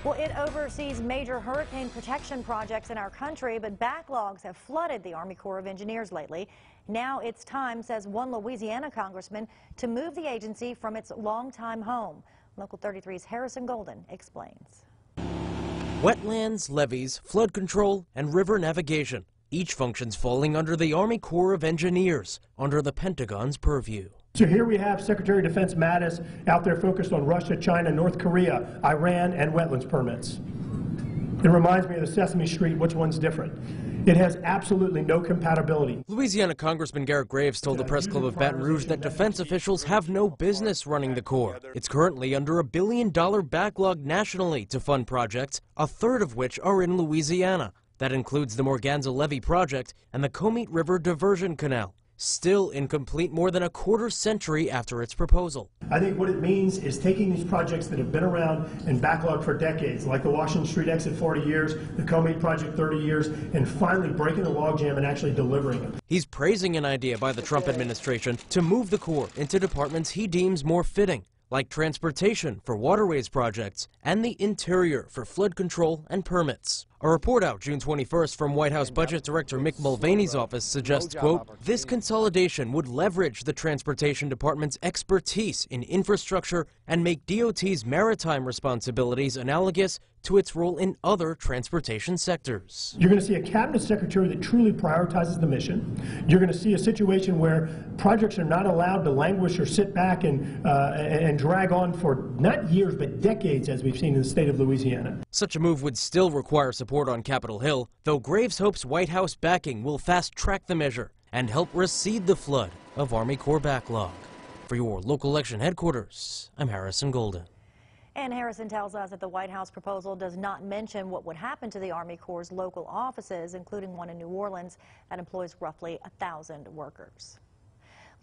Well, it oversees major hurricane protection projects in our country, but backlogs have flooded the Army Corps of Engineers lately. Now it's time, says one Louisiana congressman, to move the agency from its longtime home. Local 33's Harrison Golden explains. Wetlands, levees, flood control, and river navigation. Each function's falling under the Army Corps of Engineers, under the Pentagon's purview. So here we have Secretary of Defense Mattis out there focused on Russia, China, North Korea, Iran, and wetlands permits. It reminds me of the Sesame Street, which one's different? It has absolutely no compatibility. Louisiana Congressman Garrett Graves told the Press Club of Baton Rouge that defense officials have no business running the Corps. It's currently under $1 billion backlog nationally to fund projects, a third of which are in Louisiana. That includes the Morganza Levee project and the Comeet River Diversion Canal, still incomplete more than a quarter century after its proposal. I think what it means is taking these projects that have been around and backlogged for decades, like the Washington Street exit 40 years, the Comeet project 30 years, and finally breaking the logjam and actually delivering them. He's praising an idea by the Trump administration to move the Corps into departments he deems more fitting, like transportation for waterways projects and the interior for flood control and permits. A report out June 21st from White House Budget Director Mick Mulvaney's office suggests, quote, this consolidation would leverage the Transportation Department's expertise in infrastructure and make DOT's maritime responsibilities analogous to its role in other transportation sectors. You're going to see a cabinet secretary that truly prioritizes the mission. You're going to see a situation where projects are not allowed to languish or sit back and drag on for not years but decades, as we've seen in the state of Louisiana. Such a move would still require support on Capitol Hill, though Graves hopes White House backing will fast-track the measure and help recede the flood of Army Corps backlog. For your local election headquarters, I'm Harrison Golden. And Harrison tells us that the White House proposal does not mention what would happen to the Army Corps' local offices, including one in New Orleans that employs roughly 1,000 workers.